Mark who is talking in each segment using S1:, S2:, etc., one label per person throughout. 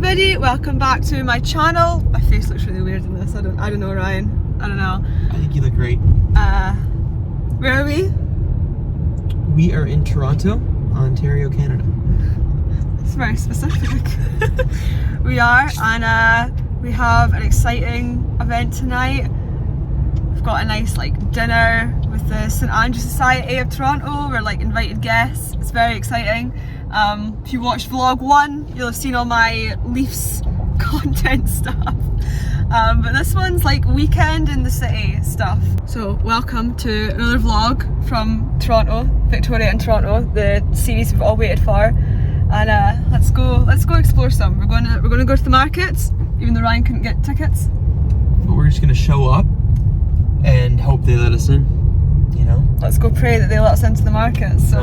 S1: everybody, welcome back to my channel. My face looks really weird in this. I don't know, Ryan. I don't know.
S2: I think you look great.
S1: Where are we?
S2: We are in Toronto, Ontario, Canada.
S1: It's very specific. We are, and we have an exciting event tonight. We've got a nice dinner with the St Andrew Society of Toronto. We're invited guests. It's very exciting. If you watched vlog 1, you'll have seen all my Leafs content stuff. But this one's weekend in the city stuff. So welcome to another vlog from Toronto, Victoria and Toronto, the series we've all waited for. And let's go explore some. We're gonna go to the markets, even though Ryan couldn't get tickets.
S2: But we're just gonna show up and hope they let us in, you know?
S1: Let's go pray that they let us into the markets. So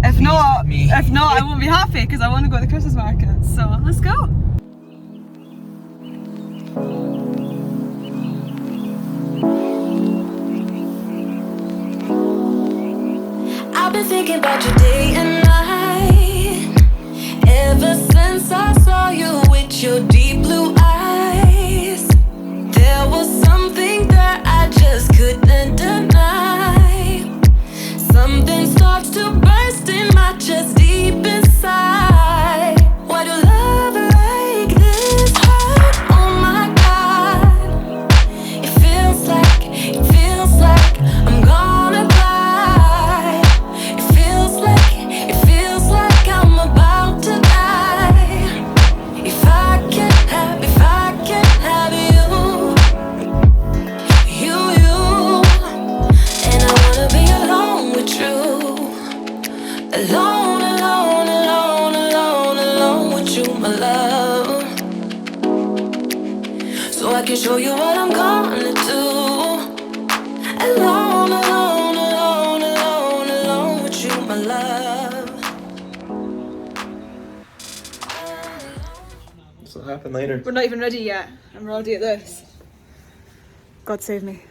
S1: if not, I won't be happy because I want to go to the Christmas market. So let's go.
S3: I've been thinking about you day and night, ever since I saw you with your deep blue eyes. There was something that I just couldn't deny. Something starts to burst in my chest deep inside. Why do love like this hurt? Oh my God. It feels like I'm gonna cry. It feels like I'm about to die. If I can't have you, and I wanna be alone with you. Alone with you, my love. So I can show you what I'm gonna do. Alone with you, my love.
S2: This will happen later.
S1: We're not even ready yet, and we're already at this. God save me.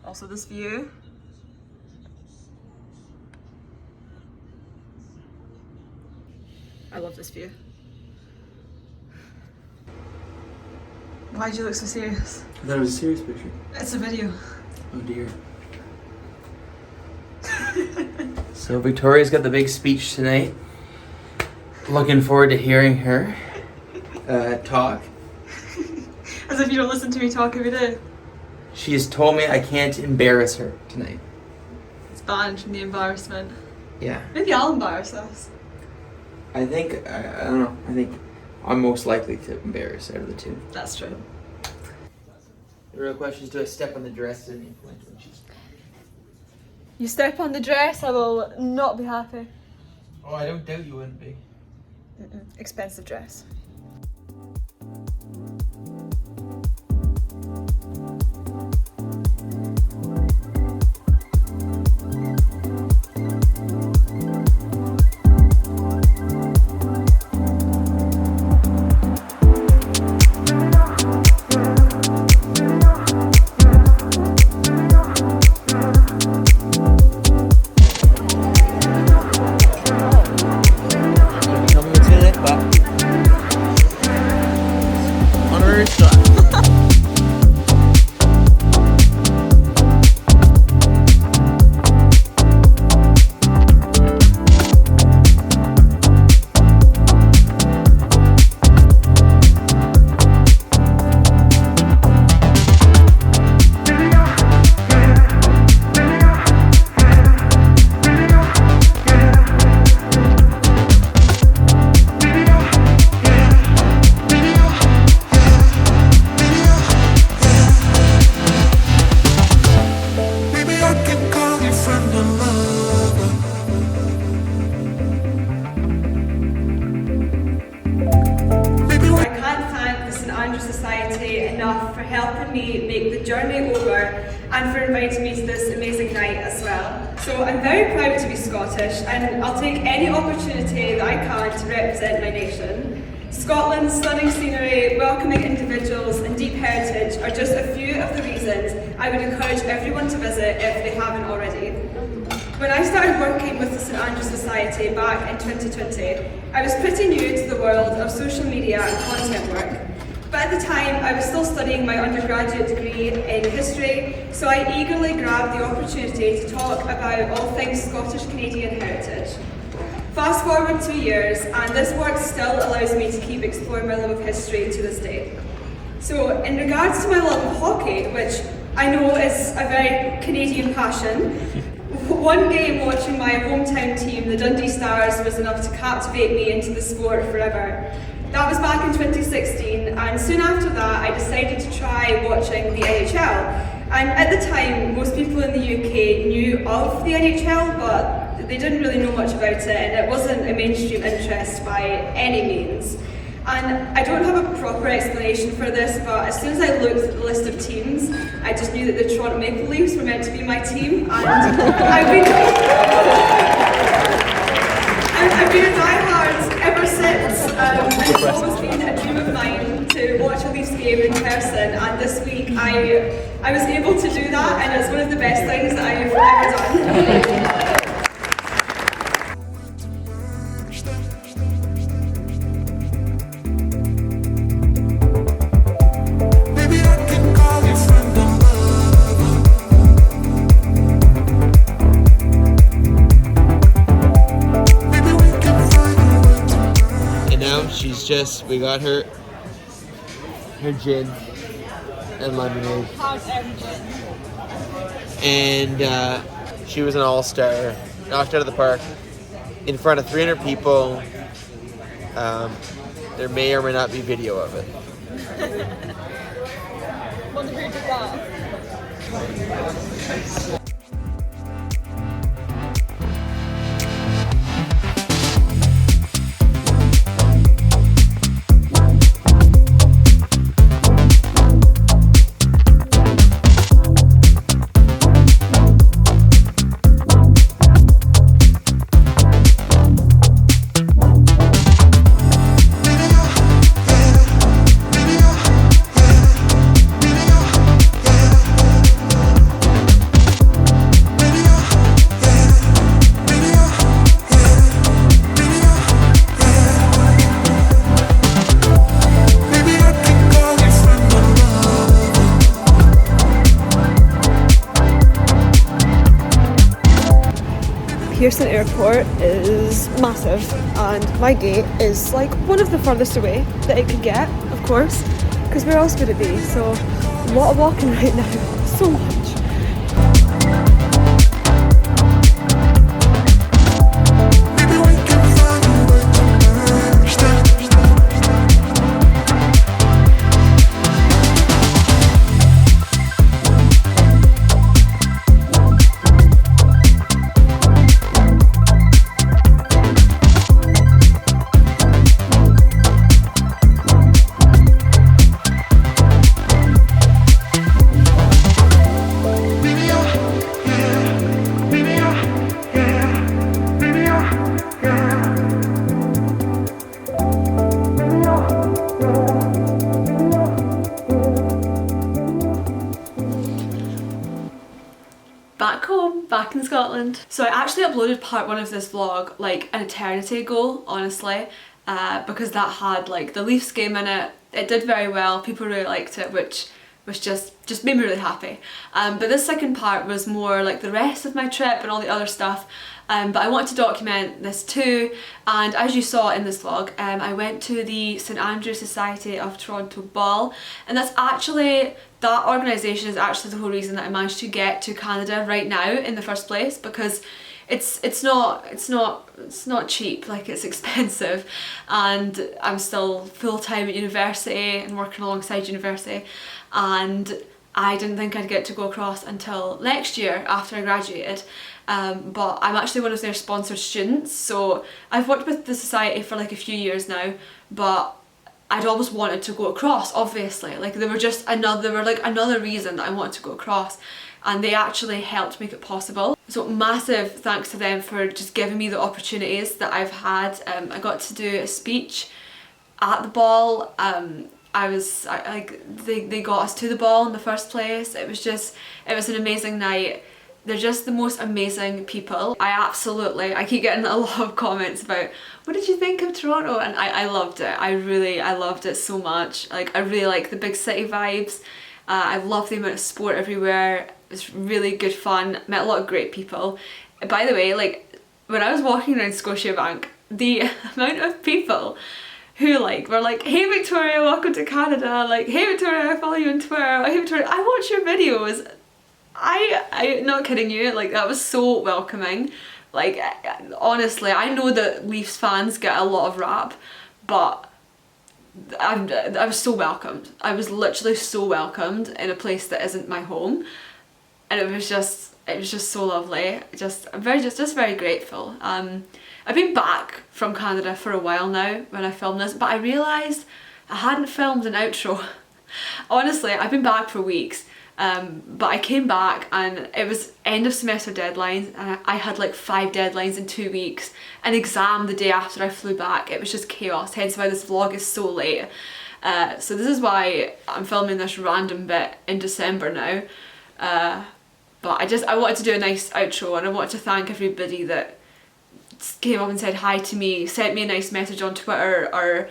S1: Also this view. I love this view. Why do you look so serious?
S2: I thought it was a serious picture.
S1: It's a video.
S2: Oh dear. So Victoria's got the big speech tonight. Looking forward to hearing her talk.
S1: As if you don't listen to me talk every day.
S2: She has told me I can't embarrass her tonight.
S1: It's banned from the embarrassment.
S2: Yeah.
S1: Maybe I'll embarrass us.
S2: I think, I don't know, I think I'm most likely to embarrass out of the two.
S1: That's true.
S2: The real question is, do I step on the dress at any point when she's...
S1: You step on the dress, I will not be happy.
S2: Oh, I don't doubt you wouldn't be.
S1: Expensive dress. Enough for helping me make the journey over and for inviting me to this amazing night as well. So I'm very proud to be Scottish and I'll take any opportunity that I can to represent my nation. Scotland's stunning scenery, welcoming individuals and deep heritage are just a few of the reasons I would encourage everyone to visit if they haven't already. When I started working with the St Andrews Society back in 2020, I was pretty new to the world of social media and content work. But at the time, I was still studying my undergraduate degree in history, so I eagerly grabbed the opportunity to talk about all things Scottish-Canadian heritage. Fast forward 2 years, and this work still allows me to keep exploring my love of history to this day. So, in regards to my love of hockey, which I know is a very Canadian passion, one game watching my hometown team, the Dundee Stars, was enough to captivate me into the sport forever. That was back in 2016, and soon after that I decided to try watching the NHL. And at the time, most people in the UK knew of the NHL, but they didn't really know much about it, and it wasn't a mainstream interest by any means. And I don't have a proper explanation for this, but as soon as I looked at the list of teams, I just knew that the Toronto Maple Leafs were meant to be my team, and I've been a diehard ever since, and it's always been a dream of mine to watch a Leafs game in person, and this week I was able to do that, and it's one of the best things that I've ever done.
S2: We got her gin and lemonade. And she was an all-star, knocked out of the park in front of 300 people. There may or may not be video of it.
S1: Wonder who did that. Pearson Airport is massive, and my gate is like one of the furthest away that it could get, of course, because where else would it be? So a lot of walking right now, so much. Back in Scotland. So I actually uploaded part 1 of this vlog like an eternity ago, honestly, because that had like the Leafs game in it. It did very well, people really liked it, which just made me really happy. But this second part was more like the rest of my trip and all the other stuff. But I want to document this too, and as you saw in this vlog, I went to the St Andrews Society of Toronto Ball, and that's actually, that organisation is actually the whole reason that I managed to get to Canada right now in the first place, because it's not cheap, like it's expensive, and I'm still full-time at university and working alongside university, and I didn't think I'd get to go across until next year after I graduated. But I'm actually one of their sponsored students, so I've worked with the society for like a few years now, but I'd always wanted to go across, obviously. Like they were another reason that I wanted to go across, and they actually helped make it possible. So massive thanks to them for just giving me the opportunities that I've had. I got to do a speech at the ball. They got us to the ball in the first place. It was an amazing night. They're just the most amazing people. I keep getting a lot of comments about, what did you think of Toronto? And I loved it. I loved it so much. Like, I really like the big city vibes. I love the amount of sport everywhere. It's really good fun. Met a lot of great people. By the way, like, when I was walking around Scotiabank, the amount of people who like were like, hey Victoria, welcome to Canada, like, hey Victoria, I follow you on Twitter, hey Victoria, I watch your videos. I'm not kidding you, like, that was so welcoming. Like, honestly, I know that Leafs fans get a lot of rap, but I was so welcomed. I was literally so welcomed in a place that isn't my home, and it was just so lovely. I'm very grateful. I've been back from Canada for a while now when I filmed this, but I realised I hadn't filmed an outro. Honestly, I've been back for weeks, but I came back and it was end of semester deadlines, and I had like 5 deadlines in 2 weeks, an exam the day after I flew back. It was just chaos, hence why this vlog is so late. So this is why I'm filming this random bit in December now. But I wanted to do a nice outro, and I wanted to thank everybody that came up and said hi to me, sent me a nice message on Twitter, or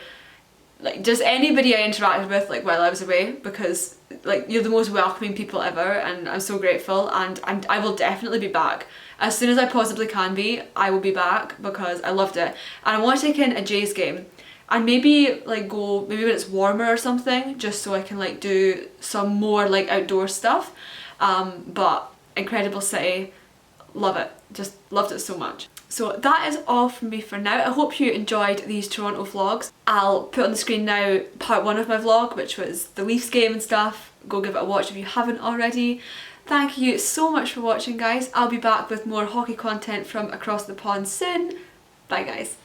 S1: like just anybody I interacted with like while I was away, because like you're the most welcoming people ever, and I'm so grateful. And I will definitely be back as soon as I possibly can be. I will be back because I loved it, and I want to take in a Jays game and maybe like go maybe when it's warmer or something, just so I can like do some more like outdoor stuff. But incredible city, love it, just loved it so much. So that is all from me for now. I hope you enjoyed these Toronto vlogs. I'll put on the screen now part 1 of my vlog, which was the Leafs game and stuff. Go give it a watch if you haven't already. Thank you so much for watching, guys. I'll be back with more hockey content from across the pond soon. Bye guys.